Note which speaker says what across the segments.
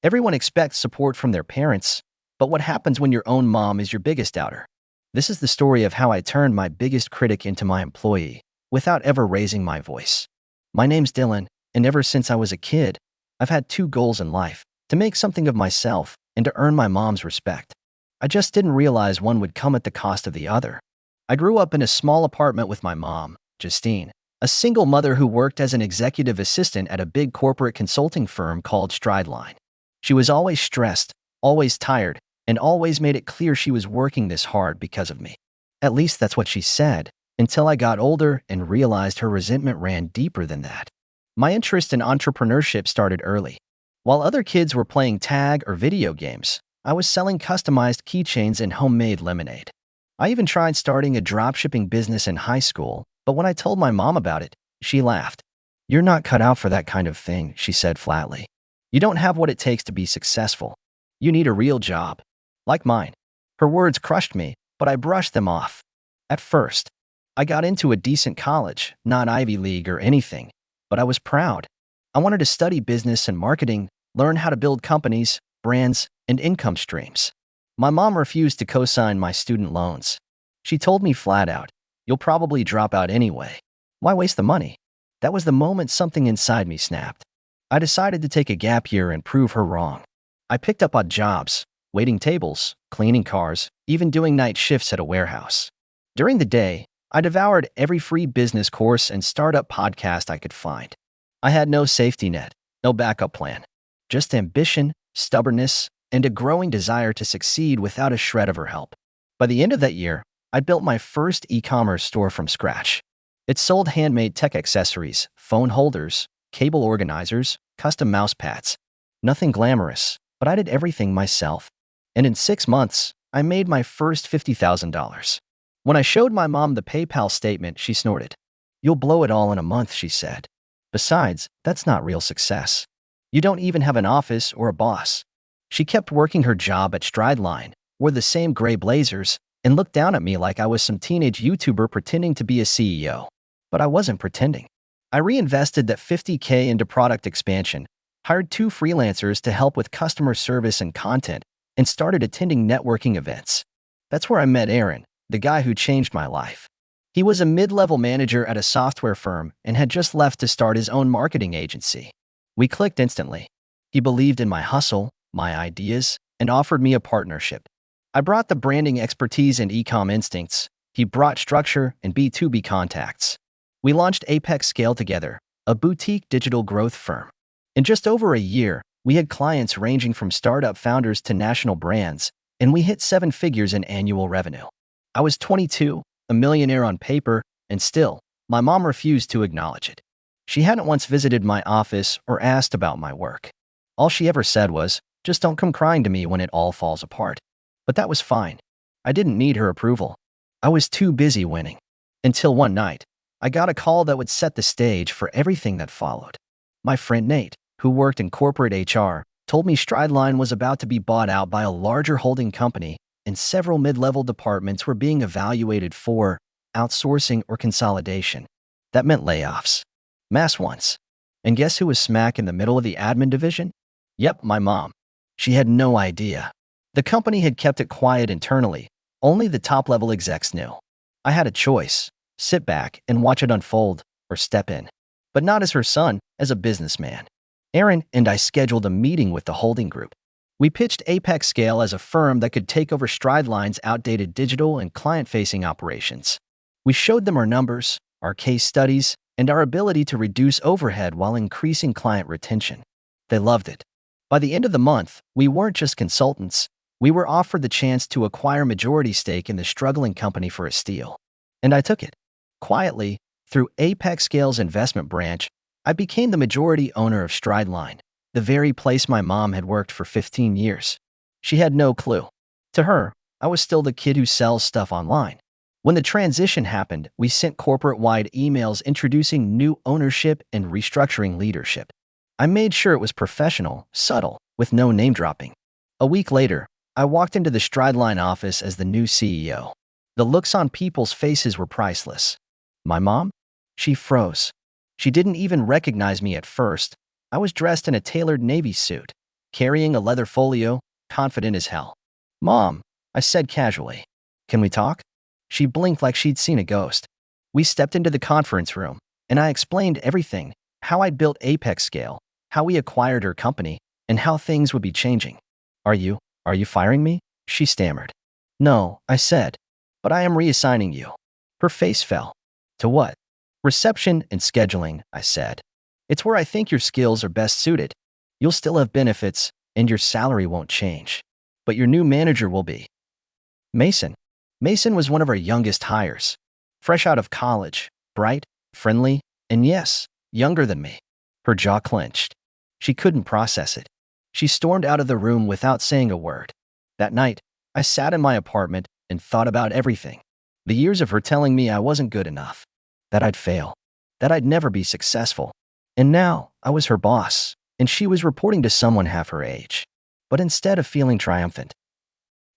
Speaker 1: Everyone expects support from their parents, but what happens when your own mom is your biggest doubter? This is the story of how I turned my biggest critic into my employee without ever raising my voice. My name's Dylan, and ever since I was a kid, I've had two goals in life: to make something of myself and to earn my mom's respect. I just didn't realize one would come at the cost of the other. I grew up in a small apartment with my mom, Justine, a single mother who worked as an executive assistant at a big corporate consulting firm called Strideline. She was always stressed, always tired, and always made it clear she was working this hard because of me. At least that's what she said, until I got older and realized her resentment ran deeper than that. My interest in entrepreneurship started early. While other kids were playing tag or video games, I was selling customized keychains and homemade lemonade. I even tried starting a dropshipping business in high school, but when I told my mom about it, she laughed. "You're not cut out for that kind of thing," she said flatly. "You don't have what it takes to be successful. You need a real job." Like mine. Her words crushed me, but I brushed them off. At first, I got into a decent college, not Ivy League or anything, but I was proud. I wanted to study business and marketing, learn how to build companies, brands, and income streams. My mom refused to co-sign my student loans. She told me flat out, "You'll probably drop out anyway. Why waste the money?" That was the moment something inside me snapped. I decided to take a gap year and prove her wrong. I picked up odd jobs, waiting tables, cleaning cars, even doing night shifts at a warehouse. During the day, I devoured every free business course and startup podcast I could find. I had no safety net, no backup plan, just ambition, stubbornness, and a growing desire to succeed without a shred of her help. By the end of that year, I built my first e-commerce store from scratch. It sold handmade tech accessories, phone holders, cable organizers, custom mouse pads. Nothing glamorous, but I did everything myself. And in 6 months, I made my first $50,000. When I showed my mom the PayPal statement, she snorted. "You'll blow it all in a month," she said. "Besides, that's not real success. You don't even have an office or a boss." She kept working her job at Strideline, wore the same gray blazers, and looked down at me like I was some teenage YouTuber pretending to be a CEO. But I wasn't pretending. I reinvested that $50K into product expansion, hired 2 freelancers to help with customer service and content, and started attending networking events. That's where I met Aaron, the guy who changed my life. He was a mid-level manager at a software firm and had just left to start his own marketing agency. We clicked instantly. He believed in my hustle, my ideas, and offered me a partnership. I brought the branding expertise and e-com instincts. He brought structure and B2B contacts. We launched Apex Scale together, a boutique digital growth firm. In just over a year, we had clients ranging from startup founders to national brands, and we hit 7 figures in annual revenue. I was 22, a millionaire on paper, and still, my mom refused to acknowledge it. She hadn't once visited my office or asked about my work. All she ever said was, "Just don't come crying to me when it all falls apart." But that was fine. I didn't need her approval. I was too busy winning. Until one night, I got a call that would set the stage for everything that followed. My friend Nate, who worked in corporate HR, told me Strideline was about to be bought out by a larger holding company, and several mid-level departments were being evaluated for outsourcing or consolidation. That meant layoffs. Mass ones. And guess who was smack in the middle of the admin division? Yep, my mom. She had no idea. The company had kept it quiet internally. Only the top-level execs knew. I had a choice: sit back and watch it unfold, or step in. But not as her son, as a businessman. Aaron and I scheduled a meeting with the holding group. We pitched Apex Scale as a firm that could take over Strideline's outdated digital and client-facing operations. We showed them our numbers, our case studies, and our ability to reduce overhead while increasing client retention. They loved it. By the end of the month, we weren't just consultants. We were offered the chance to acquire majority stake in the struggling company for a steal. And I took it. Quietly, through Apex Scale's investment branch, I became the majority owner of Strideline, the very place my mom had worked for 15 years. She had no clue. To her, I was still the kid who sells stuff online. When the transition happened, we sent corporate-wide emails introducing new ownership and restructuring leadership. I made sure it was professional, subtle, with no name-dropping. A week later, I walked into the Strideline office as the new CEO. The looks on people's faces were priceless. My mom? She froze. She didn't even recognize me at first. I was dressed in a tailored navy suit, carrying a leather folio, confident as hell. "Mom," I said casually, "can we talk?" She blinked like she'd seen a ghost. We stepped into the conference room, and I explained everything: how I'd built Apex Scale, how we acquired her company, and how things would be changing. Are you firing me?" she stammered. "No," I said, "but I am reassigning you." Her face fell. "To what?" "Reception and scheduling," I said. "It's where I think your skills are best suited. You'll still have benefits, and your salary won't change. But your new manager will be Mason." Mason was one of our youngest hires. Fresh out of college, bright, friendly, and yes, younger than me. Her jaw clenched. She couldn't process it. She stormed out of the room without saying a word. That night, I sat in my apartment and thought about everything. The years of her telling me I wasn't good enough, that I'd fail, that I'd never be successful. And now, I was her boss, and she was reporting to someone half her age. But instead of feeling triumphant,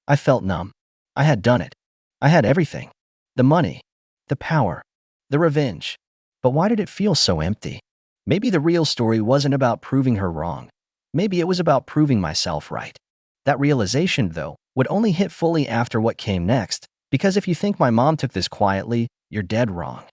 Speaker 1: I felt numb. I had done it. I had everything. The money, the power, the revenge. But why did it feel so empty? Maybe the real story wasn't about proving her wrong. Maybe it was about proving myself right. That realization, though, would only hit fully after what came next, because if you think my mom took this quietly, you're dead wrong.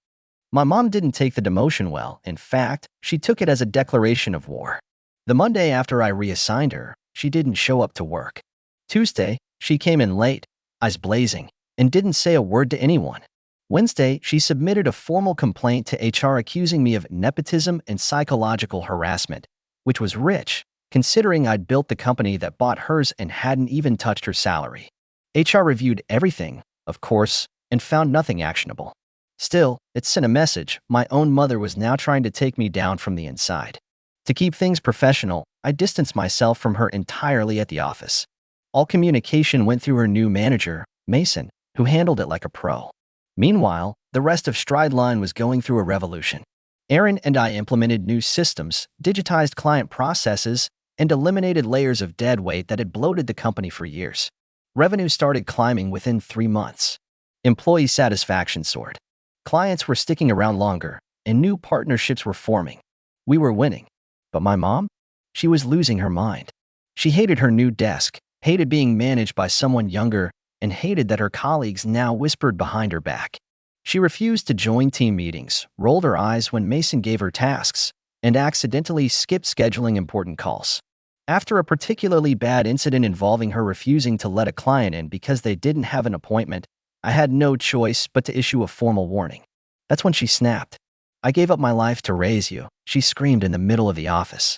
Speaker 1: My mom didn't take the demotion well. In fact, she took it as a declaration of war. The Monday after I reassigned her, she didn't show up to work. Tuesday, she came in late, eyes blazing, and didn't say a word to anyone. Wednesday, she submitted a formal complaint to HR accusing me of nepotism and psychological harassment, which was rich, considering I'd built the company that bought hers and hadn't even touched her salary. HR reviewed everything, of course, and found nothing actionable. Still, it sent a message: my own mother was now trying to take me down from the inside. To keep things professional, I distanced myself from her entirely at the office. All communication went through her new manager, Mason, who handled it like a pro. Meanwhile, the rest of Strideline was going through a revolution. Aaron and I implemented new systems, digitized client processes, and eliminated layers of dead weight that had bloated the company for years. Revenue started climbing within 3 months. Employee satisfaction soared. Clients were sticking around longer, and new partnerships were forming. We were winning. But my mom? She was losing her mind. She hated her new desk, hated being managed by someone younger, and hated that her colleagues now whispered behind her back. She refused to join team meetings, rolled her eyes when Mason gave her tasks, and accidentally skipped scheduling important calls. After a particularly bad incident involving her refusing to let a client in because they didn't have an appointment, I had no choice but to issue a formal warning. That's when she snapped. "I gave up my life to raise you," she screamed in the middle of the office.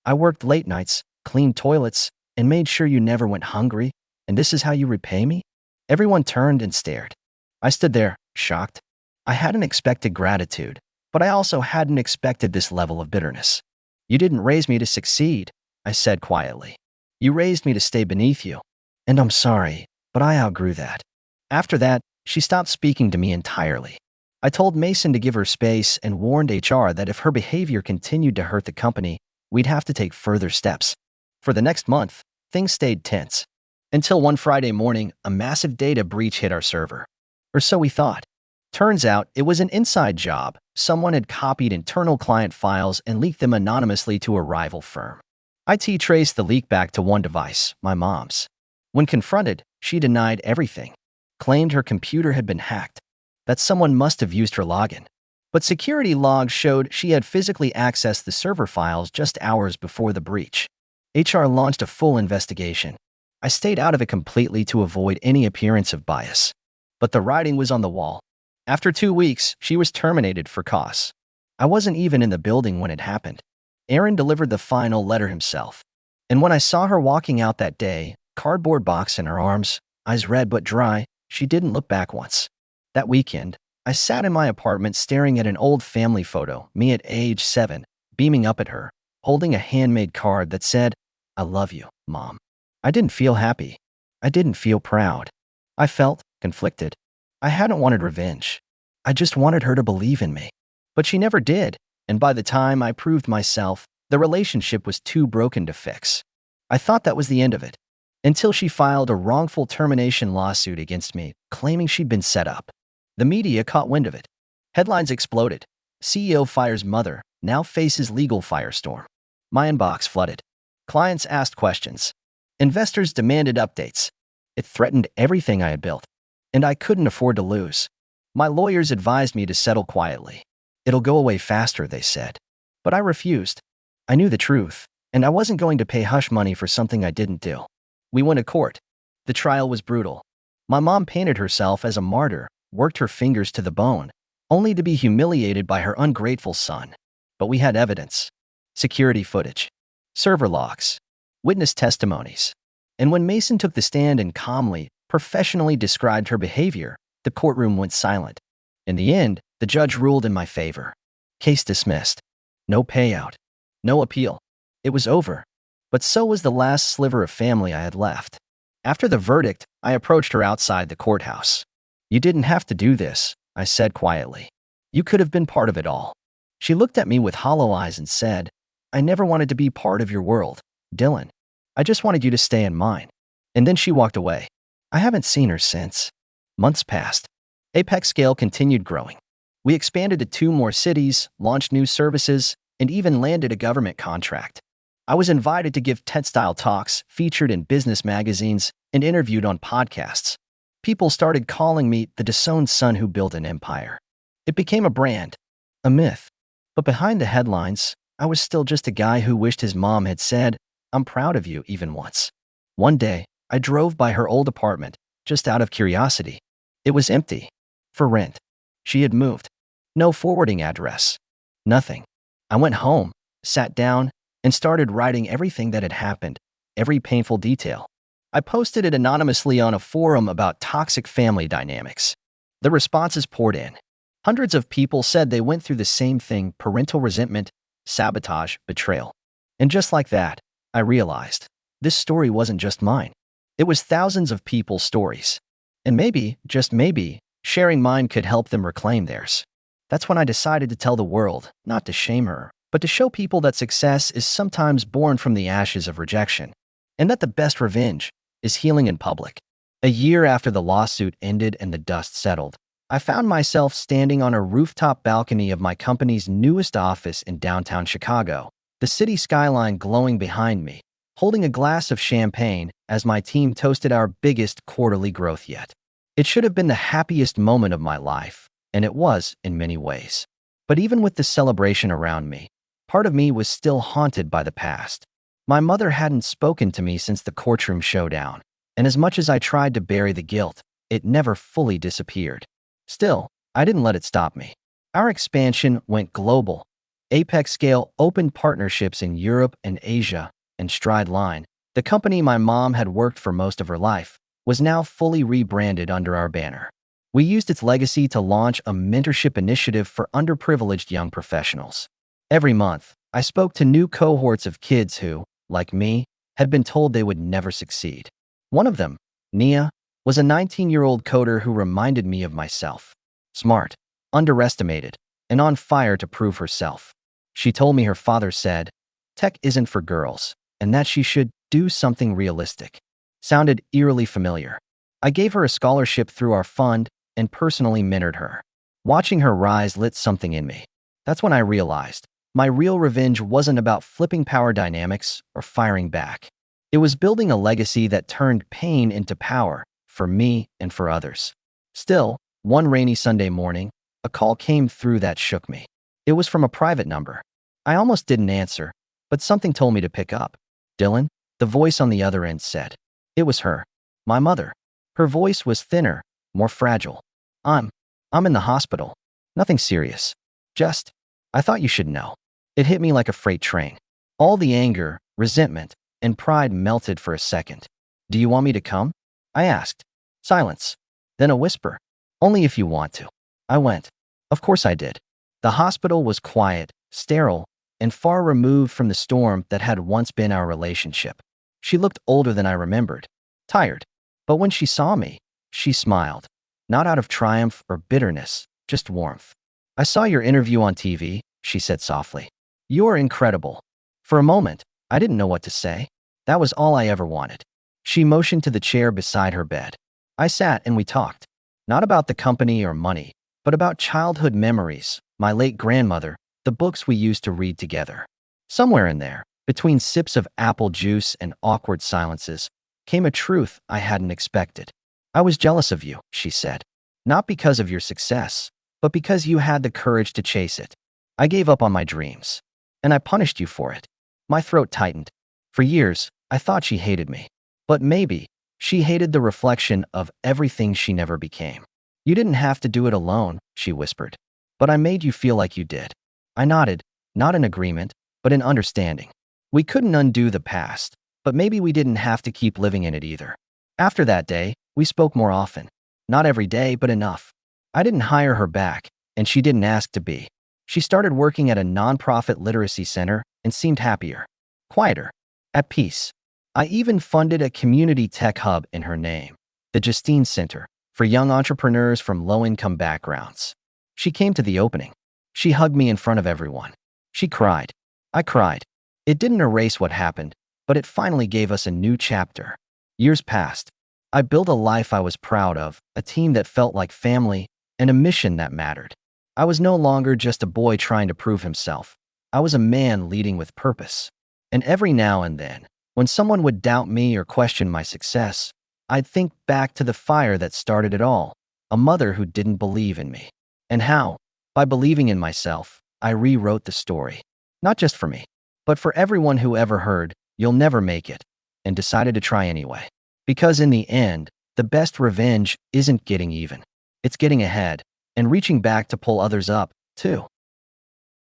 Speaker 1: "I worked late nights, cleaned toilets, and made sure you never went hungry, and this is how you repay me?" Everyone turned and stared. I stood there, shocked. I hadn't expected gratitude, but I also hadn't expected this level of bitterness. "You didn't raise me to succeed," I said quietly. "You raised me to stay beneath you. And I'm sorry, but I outgrew that." After that, she stopped speaking to me entirely. I told Mason to give her space and warned HR that if her behavior continued to hurt the company, we'd have to take further steps. For the next month, things stayed tense. Until one Friday morning, a massive data breach hit our server. Or so we thought. Turns out, it was an inside job. Someone had copied internal client files and leaked them anonymously to a rival firm. IT traced the leak back to one device, my mom's. When confronted, she denied everything, claimed her computer had been hacked, that someone must have used her login. But security logs showed she had physically accessed the server files just hours before the breach. HR launched a full investigation. I stayed out of it completely to avoid any appearance of bias. But the writing was on the wall. After 2 weeks, she was terminated for cause. I wasn't even in the building when it happened. Aaron delivered the final letter himself. And when I saw her walking out that day, cardboard box in her arms, eyes red but dry, she didn't look back once. That weekend, I sat in my apartment staring at an old family photo, me at age 7, beaming up at her, holding a handmade card that said, "I love you, Mom." I didn't feel happy. I didn't feel proud. I felt conflicted. I hadn't wanted revenge. I just wanted her to believe in me. But she never did, and by the time I proved myself, the relationship was too broken to fix. I thought that was the end of it, until she filed a wrongful termination lawsuit against me, claiming she'd been set up. The media caught wind of it. Headlines exploded. CEO fires mother, now faces legal firestorm. My inbox flooded. Clients asked questions. Investors demanded updates. It threatened everything I had built, and I couldn't afford to lose. My lawyers advised me to settle quietly. It'll go away faster, they said. But I refused. I knew the truth, and I wasn't going to pay hush money for something I didn't do. We went to court. The trial was brutal. My mom painted herself as a martyr, worked her fingers to the bone, only to be humiliated by her ungrateful son. But we had evidence. Security footage. Server logs. Witness testimonies. And when Mason took the stand and calmly, professionally described her behavior, the courtroom went silent. In the end, the judge ruled in my favor. Case dismissed. No payout. No appeal. It was over. But so was the last sliver of family I had left. After the verdict, I approached her outside the courthouse. You didn't have to do this, I said quietly. You could have been part of it all. She looked at me with hollow eyes and said, I never wanted to be part of your world, Dylan. I just wanted you to stay in mine. And then she walked away. I haven't seen her since. Months passed. Apex Scale continued growing. We expanded to 2 more cities, launched new services, and even landed a government contract. I was invited to give TED-style talks, featured in business magazines, and interviewed on podcasts. People started calling me the Jeson son who built an empire. It became a brand, a myth. But behind the headlines, I was still just a guy who wished his mom had said, I'm proud of you, even once. One day, I drove by her old apartment, just out of curiosity. It was empty. For rent. She had moved. No forwarding address. Nothing. I went home, sat down, and started writing everything that had happened, every painful detail. I posted it anonymously on a forum about toxic family dynamics. The responses poured in. Hundreds of people said they went through the same thing: parental resentment, sabotage, betrayal. And just like that, I realized this story wasn't just mine. It was thousands of people's stories. And maybe, just maybe, sharing mine could help them reclaim theirs. That's when I decided to tell the world, not to shame her, but to show people that success is sometimes born from the ashes of rejection, and that the best revenge is healing in public. A year after the lawsuit ended and the dust settled, I found myself standing on a rooftop balcony of my company's newest office in downtown Chicago, the city skyline glowing behind me, holding a glass of champagne as my team toasted our biggest quarterly growth yet. It should have been the happiest moment of my life, and it was in many ways. But even with the celebration around me, part of me was still haunted by the past. My mother hadn't spoken to me since the courtroom showdown, and as much as I tried to bury the guilt, it never fully disappeared. Still, I didn't let it stop me. Our expansion went global. Apex Scale opened partnerships in Europe and Asia, and Stride Line, the company my mom had worked for most of her life, was now fully rebranded under our banner. We used its legacy to launch a mentorship initiative for underprivileged young professionals. Every month, I spoke to new cohorts of kids who, like me, had been told they would never succeed. One of them, Nia, was a 19-year-old coder who reminded me of myself. Smart, underestimated, and on fire to prove herself. She told me her father said, tech isn't for girls, and that she should do something realistic. Sounded eerily familiar. I gave her a scholarship through our fund and personally mentored her. Watching her rise lit something in me. That's when I realized my real revenge wasn't about flipping power dynamics or firing back. It was building a legacy that turned pain into power for me and for others. Still, one rainy Sunday morning, a call came through that shook me. It was from a private number. I almost didn't answer, but something told me to pick up. Dylan, the voice on the other end said. It was her, my mother. Her voice was thinner, more fragile. I'm in the hospital. Nothing serious. Just, I thought you should know. It hit me like a freight train. All the anger, resentment, and pride melted for a second. Do you want me to come? I asked. Silence. Then a whisper. Only if you want to. I went. Of course I did. The hospital was quiet, sterile, and far removed from the storm that had once been our relationship. She looked older than I remembered. Tired. But when she saw me, she smiled. Not out of triumph or bitterness, just warmth. I saw your interview on TV, she said softly. You're incredible. For a moment, I didn't know what to say. That was all I ever wanted. She motioned to the chair beside her bed. I sat and we talked. Not about the company or money, but about childhood memories, my late grandmother, the books we used to read together. Somewhere in there, Between sips of apple juice and awkward silences came a truth I hadn't expected. I was jealous of you, she said. Not because of your success, but because you had the courage to chase it. I gave up on my dreams, and I punished you for it. My throat tightened. For years, I thought she hated me. But maybe she hated the reflection of everything she never became. You didn't have to do it alone, she whispered. But I made you feel like you did. I nodded, not in agreement, but in understanding. We couldn't undo the past, but maybe we didn't have to keep living in it either. After that day, we spoke more often. Not every day, but enough. I didn't hire her back, and she didn't ask to be. She started working at a nonprofit literacy center and seemed happier, quieter, at peace. I even funded a community tech hub in her name, the Jeson Center, for young entrepreneurs from low-income backgrounds. She came to the opening. She hugged me in front of everyone. She cried. I cried. It didn't erase what happened, but it finally gave us a new chapter. Years passed. I built a life I was proud of, a team that felt like family, and a mission that mattered. I was no longer just a boy trying to prove himself. I was a man leading with purpose. And every now and then, when someone would doubt me or question my success, I'd think back to the fire that started it all, a mother who didn't believe in me. And how, by believing in myself, I rewrote the story. Not just for me, but for everyone who ever heard, "You'll never make it," and decided to try anyway. Because in the end, the best revenge isn't getting even. It's getting ahead and reaching back to pull others up, too.